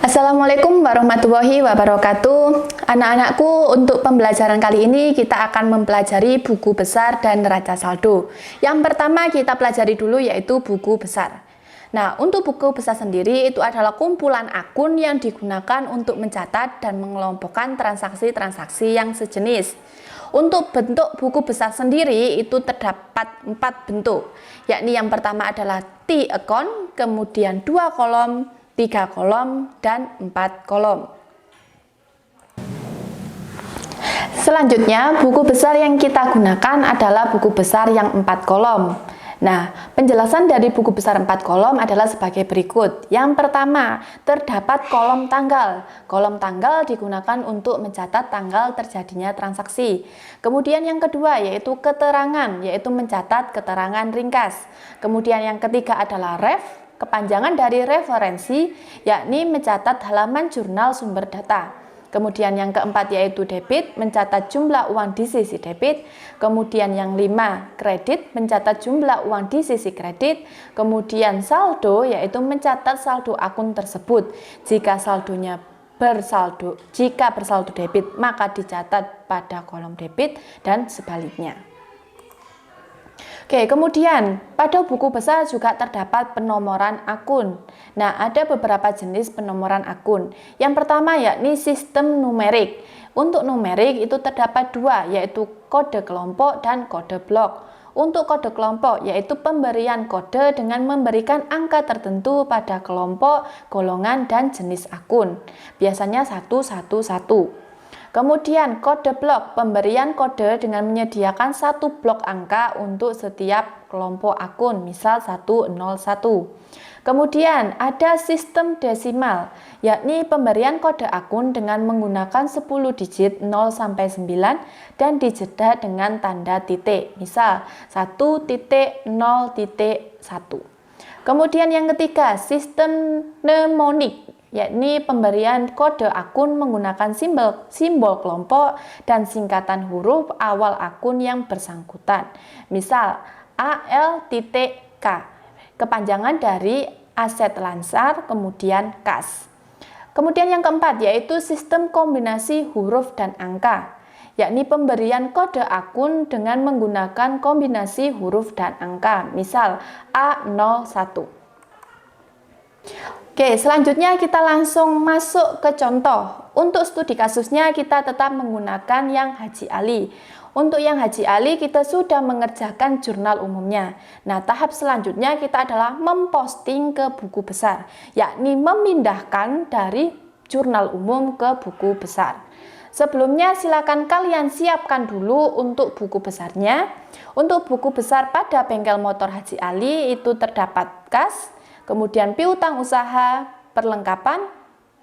Assalamualaikum warahmatullahi wabarakatuh. Anak-anakku, untuk pembelajaran kali ini kita akan mempelajari buku besar dan neraca saldo. Yang pertama kita pelajari dulu yaitu buku besar. Nah, untuk buku besar sendiri itu adalah kumpulan akun yang digunakan untuk mencatat dan mengelompokkan transaksi-transaksi yang sejenis. Untuk bentuk buku besar sendiri itu terdapat 4 bentuk, yakni yang pertama adalah T account, kemudian 2 kolom, 3 kolom, dan 4 kolom. Selanjutnya, buku besar yang kita gunakan adalah buku besar yang 4 kolom. Nah, penjelasan dari buku besar 4 kolom adalah sebagai berikut. Yang pertama, terdapat kolom tanggal. Kolom tanggal digunakan untuk mencatat tanggal terjadinya transaksi. Kemudian yang kedua yaitu keterangan, yaitu mencatat keterangan ringkas. Kemudian yang ketiga adalah ref, kepanjangan dari referensi, yakni mencatat halaman jurnal sumber data. Kemudian yang keempat yaitu debit, mencatat jumlah uang di sisi debit. Kemudian yang 5, kredit, mencatat jumlah uang di sisi kredit. Kemudian saldo, yaitu mencatat saldo akun tersebut. Jika bersaldo debit, maka dicatat pada kolom debit dan sebaliknya. Oke, kemudian pada buku besar juga terdapat penomoran akun. Nah, ada beberapa jenis penomoran akun. Yang pertama yakni sistem numerik. Untuk numerik itu terdapat 2, yaitu kode kelompok dan kode blok. Untuk kode kelompok yaitu pemberian kode dengan memberikan angka tertentu pada kelompok, golongan, dan jenis akun. Biasanya 111. Kemudian kode blok, pemberian kode dengan menyediakan 1 blok angka untuk setiap kelompok akun, misal 101. Kemudian ada sistem desimal, yakni pemberian kode akun dengan menggunakan 10 digit 0 sampai 9 dan dijeda dengan tanda titik, misal 1.0.1. Kemudian yang ketiga, sistem mnemonik, yakni pemberian kode akun menggunakan simbol kelompok dan singkatan huruf awal akun yang bersangkutan. Misal AL.K, kepanjangan dari aset lansar, kemudian kas. Kemudian yang keempat yaitu sistem kombinasi huruf dan angka, yakni pemberian kode akun dengan menggunakan kombinasi huruf dan angka. Misal A01. Oke, selanjutnya kita langsung masuk ke contoh. Untuk studi kasusnya kita tetap menggunakan yang Haji Ali. Untuk yang Haji Ali kita sudah mengerjakan jurnal umumnya. Nah, tahap selanjutnya kita adalah memposting ke buku besar, yakni memindahkan dari jurnal umum ke buku besar. Sebelumnya silakan kalian siapkan dulu untuk buku besarnya. Untuk buku besar pada bengkel motor Haji Ali itu terdapat kas, kemudian piutang usaha, perlengkapan,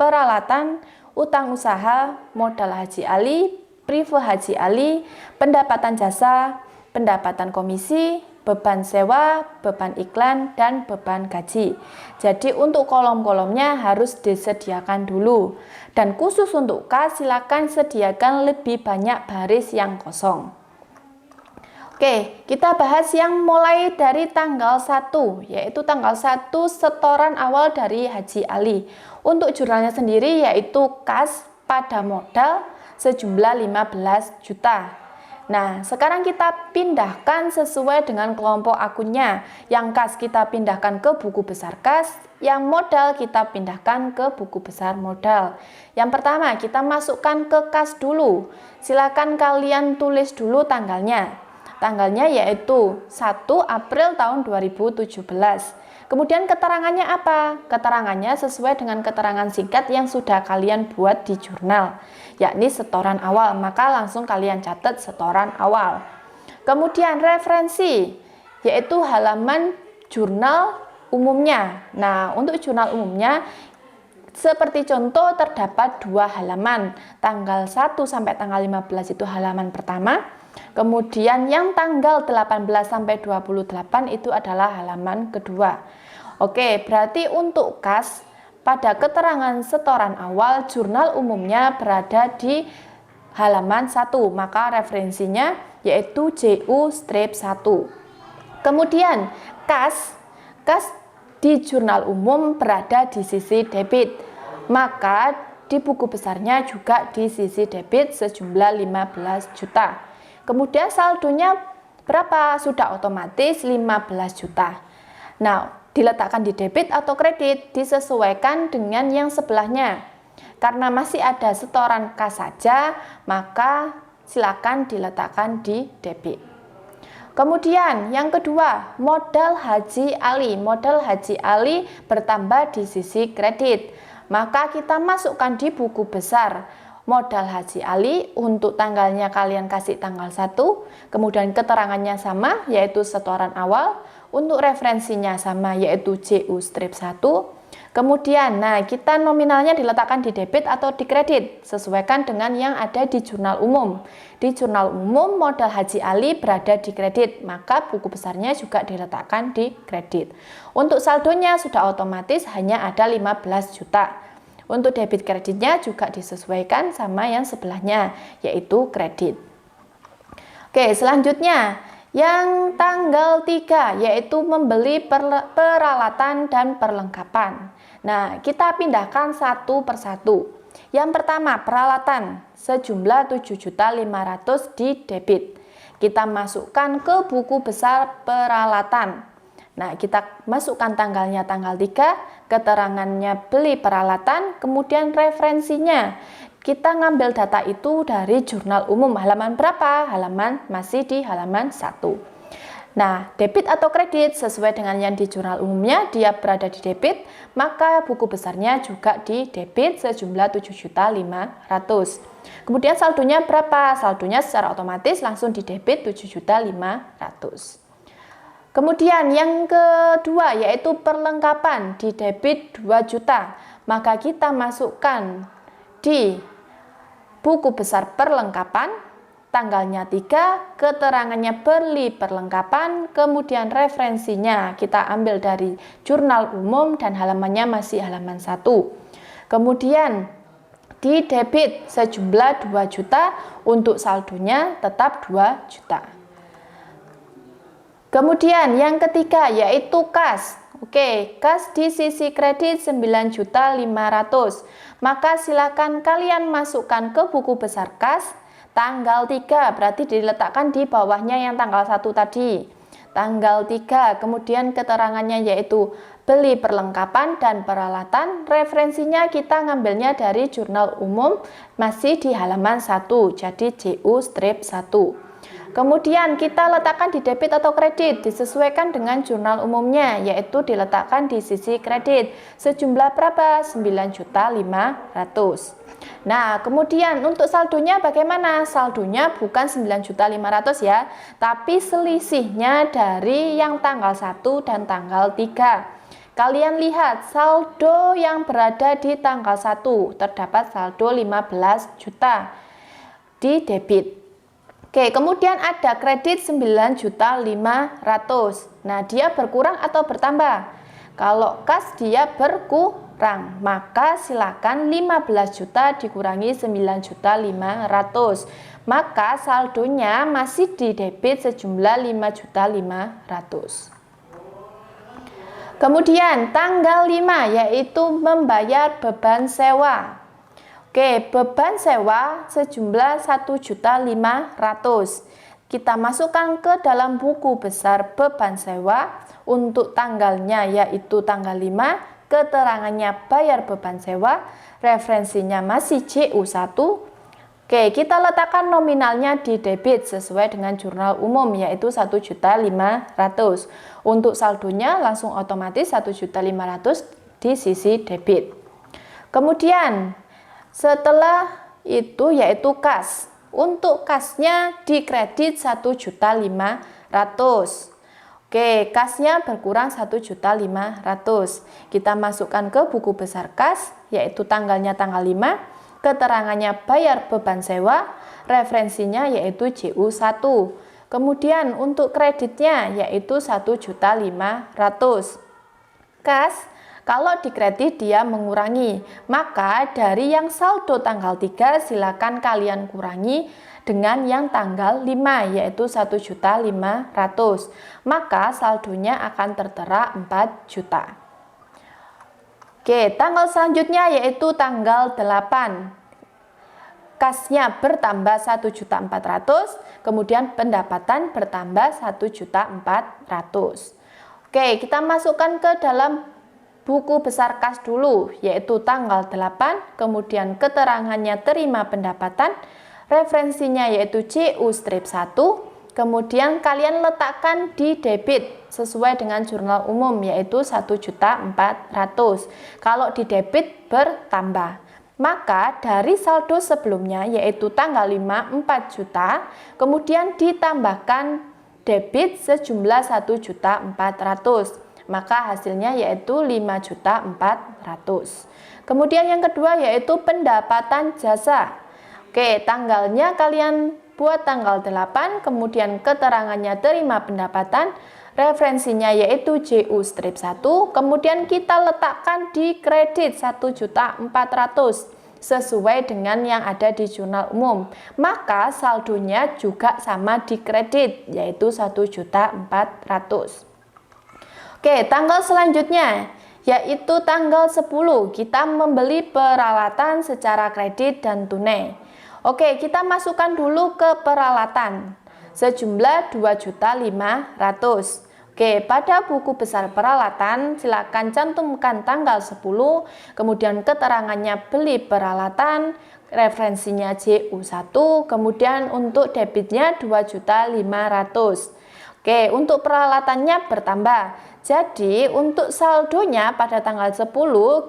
peralatan, utang usaha, modal Haji Ali, prive Haji Ali, pendapatan jasa, pendapatan komisi, beban sewa, beban iklan, dan beban gaji. Jadi untuk kolom-kolomnya harus disediakan dulu. Dan khusus untuk kas, silakan sediakan lebih banyak baris yang kosong. Oke, kita bahas yang mulai dari tanggal 1, yaitu tanggal 1 setoran awal dari Haji Ali. Untuk jurnalnya sendiri yaitu kas pada modal sejumlah 15 juta. Nah, sekarang kita pindahkan sesuai dengan kelompok akunnya. Yang kas kita pindahkan ke buku besar kas, yang modal kita pindahkan ke buku besar modal. Yang pertama, kita masukkan ke kas dulu. Silakan kalian tulis dulu tanggalnya. Tanggalnya yaitu 1 April tahun 2017. Kemudian keterangannya apa? Keterangannya sesuai dengan keterangan singkat yang sudah kalian buat di jurnal, yakni setoran awal, maka langsung kalian catat setoran awal. Kemudian referensi, yaitu halaman jurnal umumnya. Nah, untuk jurnal umumnya seperti contoh terdapat 2 halaman, tanggal 1 sampai tanggal 15 itu halaman pertama. Kemudian yang tanggal 18 sampai 28 itu adalah halaman kedua. Oke, berarti untuk kas pada keterangan setoran awal jurnal umumnya berada di halaman 1, maka referensinya yaitu JU-1. Kemudian kas di jurnal umum berada di sisi debit. maka di buku besarnya juga di sisi debit sejumlah 15 juta. Kemudian saldonya berapa? Sudah otomatis 15 juta. Nah, diletakkan di debit atau kredit disesuaikan dengan yang sebelahnya. Karena masih ada setoran kas saja, maka silakan diletakkan di debit. Kemudian yang kedua, modal haji ali. Modal haji ali bertambah di sisi kredit. Maka kita masukkan di buku besar. Modal haji ali untuk tanggalnya kalian kasih tanggal 1, kemudian keterangannya sama yaitu setoran awal, untuk referensinya sama yaitu JU-1. Kemudian, kita nominalnya diletakkan di debit atau di kredit, sesuaikan dengan yang ada di jurnal umum. Di jurnal umum modal haji ali berada di kredit, maka buku besarnya juga diletakkan di kredit. Untuk saldonya sudah otomatis hanya ada 15 juta. Untuk debit kreditnya juga disesuaikan sama yang sebelahnya, yaitu kredit. Oke, selanjutnya yang tanggal 3 yaitu membeli peralatan dan perlengkapan. Nah, kita pindahkan satu persatu. Yang pertama, peralatan sejumlah 7.500.000 di debit. Kita masukkan ke buku besar peralatan. Nah, kita masukkan tanggalnya tanggal 3, keterangannya beli peralatan, kemudian referensinya. Kita ngambil data itu dari jurnal umum halaman berapa? Masih di halaman 1. Nah, debit atau kredit sesuai dengan yang di jurnal umumnya, dia berada di debit, maka buku besarnya juga di debit sejumlah 7.500.000. Kemudian saldonya berapa? Saldonya secara otomatis langsung di debit 7.500.000. Kemudian yang kedua yaitu perlengkapan di debit 2 juta. Maka kita masukkan di buku besar perlengkapan, tanggalnya 3, keterangannya beli perlengkapan, kemudian referensinya kita ambil dari jurnal umum dan halamannya masih halaman 1. Kemudian di debit sejumlah 2 juta, untuk saldonya tetap 2 juta. Kemudian yang ketiga yaitu kas. Oke, kas di sisi kredit 9.500.000. Maka silakan kalian masukkan ke buku besar kas tanggal 3, berarti diletakkan di bawahnya yang tanggal 1 tadi. Tanggal 3, kemudian keterangannya yaitu beli perlengkapan dan peralatan, referensinya kita ngambilnya dari jurnal umum masih di halaman 1, jadi JU-1. Kemudian kita letakkan di debit atau kredit disesuaikan dengan jurnal umumnya, yaitu diletakkan di sisi kredit sejumlah berapa? 9.500.000. Nah, kemudian untuk saldonya bagaimana? Saldonya bukan 9.500.000 ya, tapi selisihnya dari yang tanggal 1 dan tanggal 3. Kalian lihat saldo yang berada di tanggal 1 terdapat saldo 15 juta di debit. Oke, kemudian ada kredit 9.500.000. Nah, dia berkurang atau bertambah? Kalau kas dia berkurang, maka silakan 15 juta dikurangi 9.500.000. Maka saldonya masih di debit sejumlah 5.500.000. Kemudian tanggal 5 yaitu membayar beban sewa. Oke, beban sewa sejumlah 1.500.000. Kita masukkan ke dalam buku besar beban sewa untuk tanggalnya yaitu tanggal 5, keterangannya bayar beban sewa, referensinya masih JU1. Oke, kita letakkan nominalnya di debit sesuai dengan jurnal umum yaitu 1.500.000. Untuk saldonya langsung otomatis 1.500.000 di sisi debit. Kemudian setelah itu yaitu kas. Untuk kasnya di kredit 1.500.000. Oke, kasnya berkurang 1.500.000. Kita masukkan ke buku besar kas, yaitu tanggalnya tanggal 5, keterangannya bayar beban sewa, referensinya yaitu JU1. Kemudian untuk kreditnya yaitu 1.500.000. Kas kalau di kredit dia mengurangi, maka dari yang saldo tanggal 3 silakan kalian kurangi dengan yang tanggal 5 yaitu 1.500.000. Maka saldonya akan tertera 4 juta. Oke, tanggal selanjutnya yaitu tanggal 8. Kasnya bertambah 1.400.000, kemudian pendapatan bertambah 1.400.000. Oke, kita masukkan ke dalam buku besar kas dulu, yaitu tanggal 8, kemudian keterangannya terima pendapatan, referensinya yaitu CU strip 1, kemudian kalian letakkan di debit sesuai dengan jurnal umum yaitu 1.400.000. Kalau di debit bertambah, maka dari saldo sebelumnya yaitu tanggal 5 4 juta, kemudian ditambahkan debit sejumlah 1.400.000, maka hasilnya yaitu 5.400.000. Kemudian yang kedua yaitu pendapatan jasa. Oke, tanggalnya kalian buat tanggal 8, kemudian keterangannya terima pendapatan, referensinya yaitu JU strip 1, kemudian kita letakkan di kredit 1.400.000 sesuai dengan yang ada di jurnal umum. Maka saldonya juga sama di kredit yaitu 1.400.000. Oke, tanggal selanjutnya yaitu tanggal 10 kita membeli peralatan secara kredit dan tunai. Oke, kita masukkan dulu ke peralatan sejumlah 2.500.000. Oke, pada buku besar peralatan silakan cantumkan tanggal 10, kemudian keterangannya beli peralatan, referensinya JU1, kemudian untuk debitnya 2.500.000. Oke, untuk peralatannya bertambah. Jadi untuk saldonya pada tanggal 10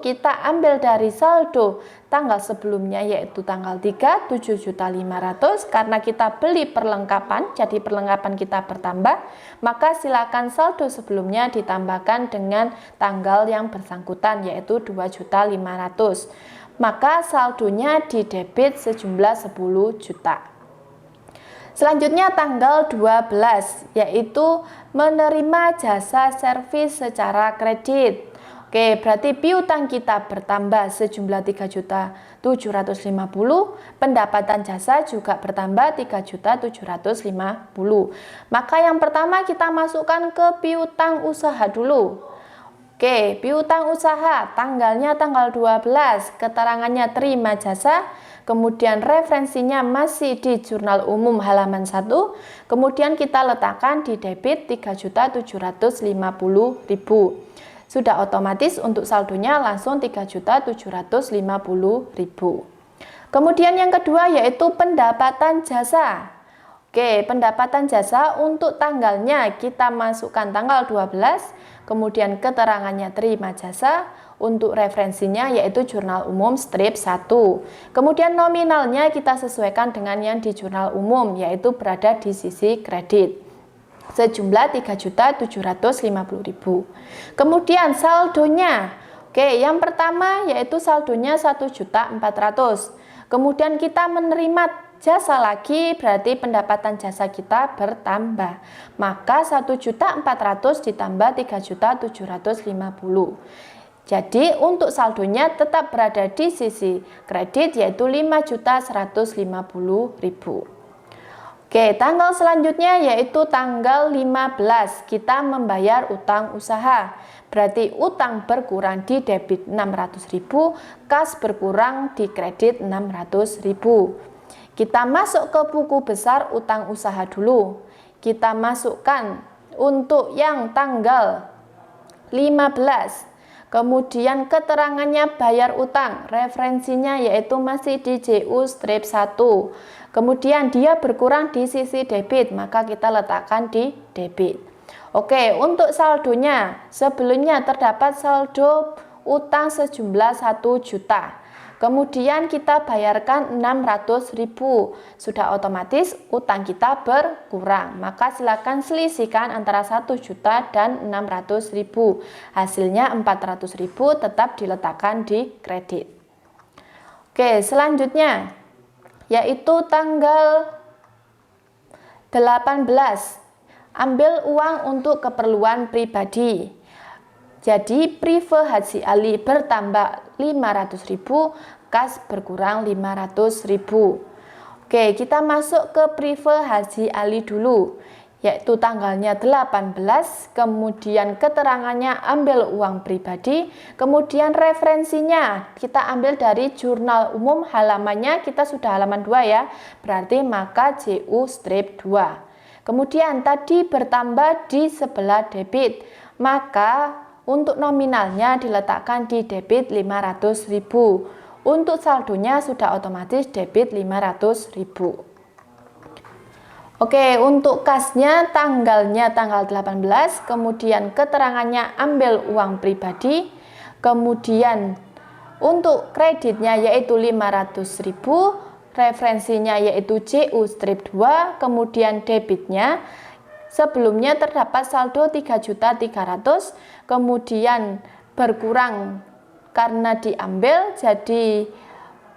kita ambil dari saldo tanggal sebelumnya yaitu tanggal 3 7.500.000 karena kita beli perlengkapan, jadi perlengkapan kita bertambah, maka silakan saldo sebelumnya ditambahkan dengan tanggal yang bersangkutan yaitu 2.500.000. Maka saldonya di debit sejumlah 10 juta. Selanjutnya tanggal 12 yaitu menerima jasa servis secara kredit. Oke, berarti piutang kita bertambah sejumlah 3.750.000, pendapatan jasa juga bertambah 3.750.000. Maka yang pertama kita masukkan ke piutang usaha dulu. Oke, piutang usaha tanggalnya tanggal 12, keterangannya terima jasa, kemudian referensinya masih di jurnal umum halaman 1, kemudian kita letakkan di debit 3.750.000. Sudah otomatis untuk saldonya langsung 3.750.000. Kemudian yang kedua yaitu pendapatan jasa. Oke, pendapatan jasa untuk tanggalnya kita masukkan tanggal 12, kemudian keterangannya terima jasa, untuk referensinya yaitu jurnal umum strip 1. Kemudian nominalnya kita sesuaikan dengan yang di jurnal umum yaitu berada di sisi kredit sejumlah 3.750.000. Kemudian saldonya, oke, yang pertama yaitu saldonya 1.400.000. Kemudian kita menerima jasa lagi, berarti pendapatan jasa kita bertambah. Maka 1.400.000 ditambah 3.750.000. Jadi untuk saldonya tetap berada di sisi kredit yaitu 5.150.000. Oke, tanggal selanjutnya yaitu tanggal 15 kita membayar utang usaha. Berarti utang berkurang di debit 600.000, kas berkurang di kredit 600.000. Kita masuk ke buku besar utang usaha dulu. Kita masukkan untuk yang tanggal 15. Kemudian keterangannya bayar utang, referensinya yaitu masih di JU strip 1. Kemudian dia berkurang di sisi debit, maka kita letakkan di debit. Oke, untuk saldonya sebelumnya terdapat saldo utang sejumlah 1 juta. Kemudian kita bayarkan 600.000, sudah otomatis utang kita berkurang. Maka silakan selisihkan antara 1 juta dan 600.000. Hasilnya 400.000 tetap diletakkan di kredit. Oke, selanjutnya yaitu tanggal 18. Ambil uang untuk keperluan pribadi. Jadi prive Haji Ali bertambah 500.000, kas berkurang 500.000. Oke, kita masuk ke prive Haji Ali dulu, yaitu tanggalnya 18, kemudian keterangannya ambil uang pribadi, kemudian referensinya kita ambil dari jurnal umum, halamannya kita sudah halaman 2 ya, berarti maka JU strip 2. Kemudian tadi bertambah di sebelah debit, maka untuk nominalnya diletakkan di debit 500.000. Untuk saldonya sudah otomatis debit 500.000. Oke, untuk kasnya tanggalnya tanggal 18, kemudian keterangannya ambil uang pribadi, kemudian untuk kreditnya yaitu 500.000, referensinya yaitu JU strip 2, kemudian debitnya sebelumnya terdapat saldo 3.300.000, kemudian berkurang karena diambil, jadi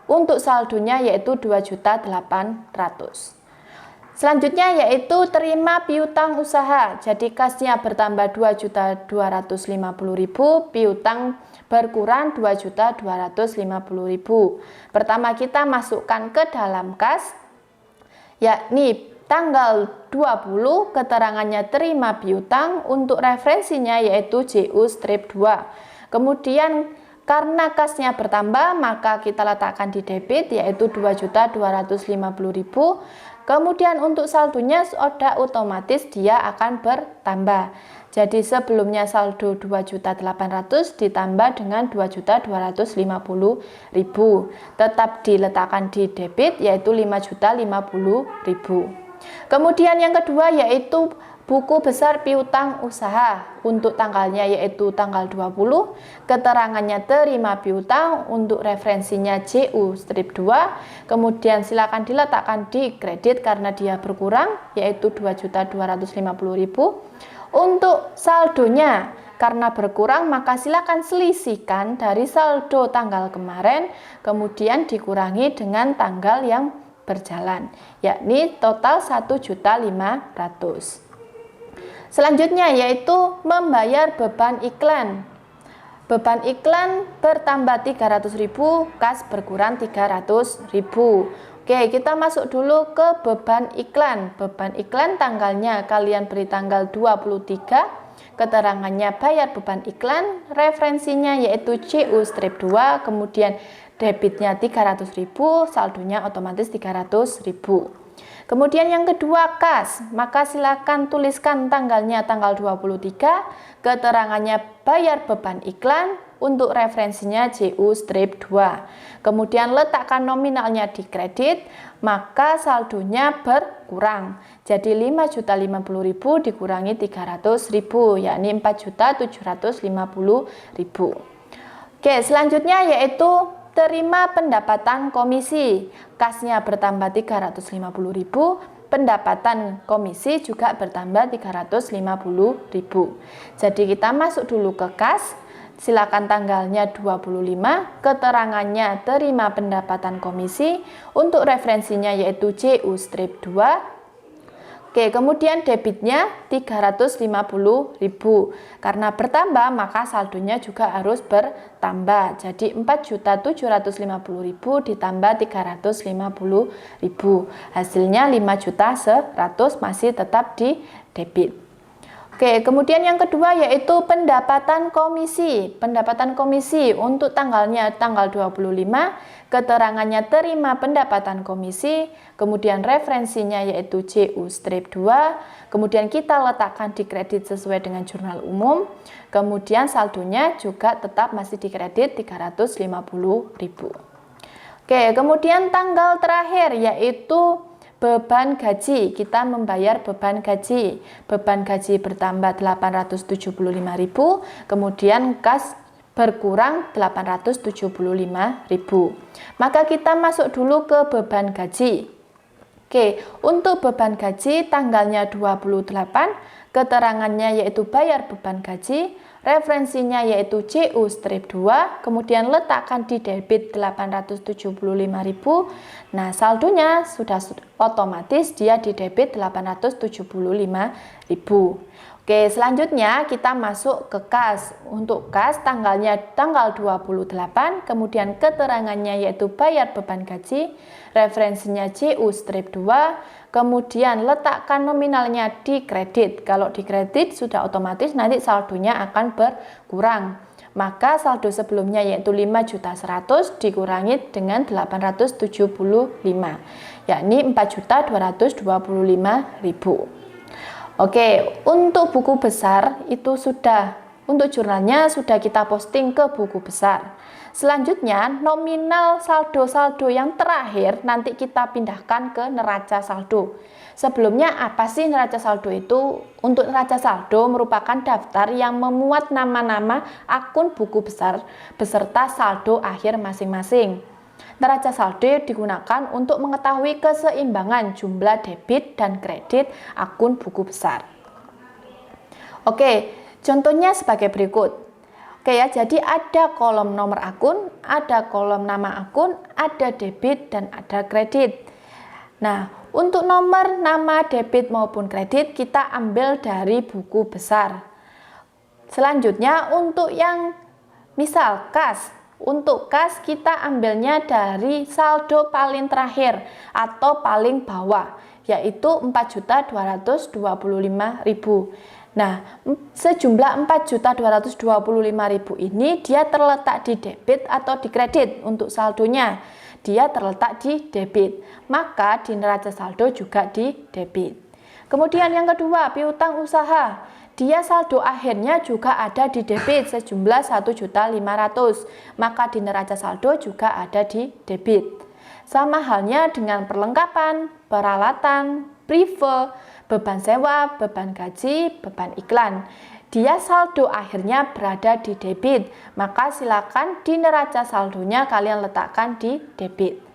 untuk saldonya yaitu 2.800.000. Selanjutnya yaitu terima piutang usaha. Jadi kasnya bertambah 2.250.000, piutang berkurang 2.250.000. Pertama kita masukkan ke dalam kas, yakni tanggal 20 keterangannya terima piutang, untuk referensinya yaitu JU strip 2. Kemudian karena kasnya bertambah, maka kita letakkan di debit yaitu 2.250.000. Kemudian untuk saldonya sudah otomatis dia akan bertambah. Jadi sebelumnya saldo 2.800.000 ditambah dengan 2.250.000. Tetap diletakkan di debit yaitu 5.050.000. Kemudian yang kedua yaitu buku besar piutang usaha, untuk tanggalnya yaitu tanggal 20, keterangannya terima piutang, untuk referensinya JU strip 2, kemudian silakan diletakkan di kredit karena dia berkurang yaitu 2.250.000. Untuk saldonya karena berkurang maka silakan selisihkan dari saldo tanggal kemarin, kemudian dikurangi dengan tanggal yang berjalan, yakni total 1.500.000. Selanjutnya yaitu membayar beban iklan. Beban iklan bertambah 300.000, kas berkurang 300.000. Oke, kita masuk dulu ke beban iklan. Beban iklan tanggalnya kalian beri tanggal 23, keterangannya bayar beban iklan, referensinya yaitu JU strip 2, kemudian debitnya 300.000, saldonya otomatis 300.000. Kemudian yang kedua kas, maka silakan tuliskan tanggalnya tanggal 23, keterangannya bayar beban iklan, untuk referensinya JU strip 2. Kemudian letakkan nominalnya di kredit, maka saldonya berkurang. Jadi 5.050.000 dikurangi 300.000, yakni 4.750.000. Oke, selanjutnya yaitu terima pendapatan komisi. Kasnya bertambah 350.000, pendapatan komisi juga bertambah 350.000. Jadi kita masuk dulu ke kas, silakan tanggalnya 25, keterangannya terima pendapatan komisi, untuk referensinya yaitu JU strip 2. Oke, kemudian debitnya 350.000. Karena bertambah maka saldonya juga harus bertambah. Jadi 4.750.000 ditambah 350.000. Hasilnya 5.100.000, masih tetap di debit. Oke, kemudian yang kedua yaitu pendapatan komisi. Pendapatan komisi untuk tanggalnya tanggal 25, keterangannya terima pendapatan komisi, kemudian referensinya yaitu JU strip 2, kemudian kita letakkan di kredit sesuai dengan jurnal umum, kemudian saldonya juga tetap masih di kredit 350.000. Oke, kemudian tanggal terakhir yaitu beban gaji. Kita membayar beban gaji. Beban gaji bertambah 875.000, kemudian kas berkurang 875.000. Maka kita masuk dulu ke beban gaji. Oke, untuk beban gaji tanggalnya 28, keterangannya yaitu bayar beban gaji, referensinya yaitu JU strip 2, kemudian letakkan di debit 875.000. Nah, saldonya sudah otomatis dia di debit 875.000. Oke, selanjutnya kita masuk ke kas. Untuk kas tanggalnya tanggal 28, kemudian keterangannya yaitu bayar beban gaji, referensinya JU-2, kemudian letakkan nominalnya di kredit. Kalau di kredit sudah otomatis nanti saldonya akan berkurang. Maka saldo sebelumnya yaitu 5.100.000 dikurangi dengan 875, yakni 4.225.000. Oke, untuk buku besar itu untuk jurnalnya sudah kita posting ke buku besar. Selanjutnya, nominal saldo-saldo yang terakhir nanti kita pindahkan ke neraca saldo. Sebelumnya apa sih neraca saldo itu? Untuk neraca saldo merupakan daftar yang memuat nama-nama akun buku besar beserta saldo akhir masing-masing. Neraca saldo digunakan untuk mengetahui keseimbangan jumlah debit dan kredit akun buku besar. Oke, contohnya sebagai berikut. Oke ya, jadi ada kolom nomor akun, ada kolom nama akun, ada debit dan ada kredit. Nah, untuk nomor nama debit maupun kredit kita ambil dari buku besar. Selanjutnya untuk yang misal kas. Untuk kas kita ambilnya dari saldo paling terakhir atau paling bawah, yaitu 4.225.000. Nah, sejumlah 4.225.000 ini dia terletak di debit atau di kredit. Untuk saldonya dia terletak di debit, maka di neraca saldo juga di debit. Kemudian yang kedua, piutang usaha. Dia saldo akhirnya juga ada di debit sejumlah 1.500.000, maka di neraca saldo juga ada di debit. Sama halnya dengan perlengkapan, peralatan, prive, beban sewa, beban gaji, beban iklan. Dia saldo akhirnya berada di debit, maka silakan di neraca saldonya kalian letakkan di debit.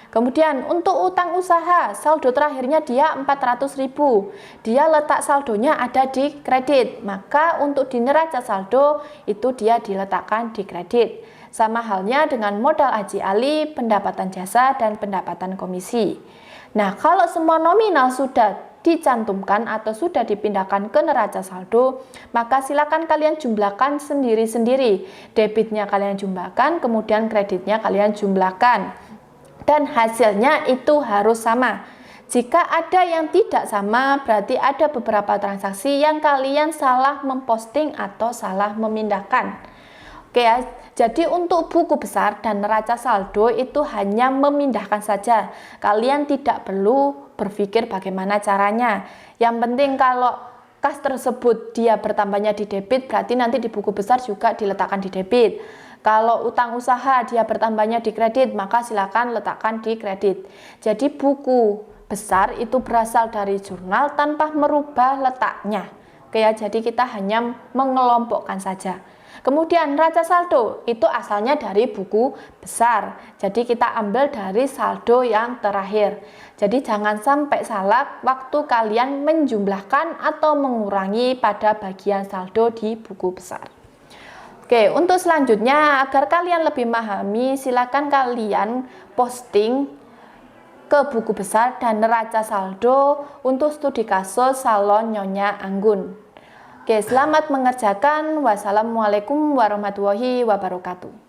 Kemudian untuk utang usaha, saldo terakhirnya dia 400.000. Dia letak saldonya ada di kredit, maka untuk di neraca saldo itu dia diletakkan di kredit. Sama halnya dengan modal haji ali, pendapatan jasa, dan pendapatan komisi. Nah, kalau semua nominal sudah dicantumkan atau sudah dipindahkan ke neraca saldo, maka silakan kalian jumlahkan sendiri-sendiri. Debitnya kalian jumlahkan, kemudian kreditnya kalian jumlahkan. Dan hasilnya itu harus sama. Jika ada yang tidak sama, berarti ada beberapa transaksi yang kalian salah memposting atau salah memindahkan. Oke ya, jadi untuk buku besar dan neraca saldo itu hanya memindahkan saja. Kalian tidak perlu berpikir bagaimana caranya. Yang penting kalau kas tersebut dia bertambahnya di debit, berarti nanti di buku besar juga diletakkan di debit. Kalau utang usaha dia bertambahnya di kredit, maka silakan letakkan di kredit. Jadi buku besar itu berasal dari jurnal tanpa merubah letaknya. Oke ya, jadi kita hanya mengelompokkan saja. Kemudian neraca saldo itu asalnya dari buku besar. Jadi kita ambil dari saldo yang terakhir. Jadi jangan sampai salah waktu kalian menjumlahkan atau mengurangi pada bagian saldo di buku besar. Oke, untuk selanjutnya agar kalian lebih memahami, silakan kalian posting ke buku besar dan neraca saldo untuk studi kasus Salon Nyonya Anggun. Oke, selamat mengerjakan. Wassalamualaikum warahmatullahi wabarakatuh.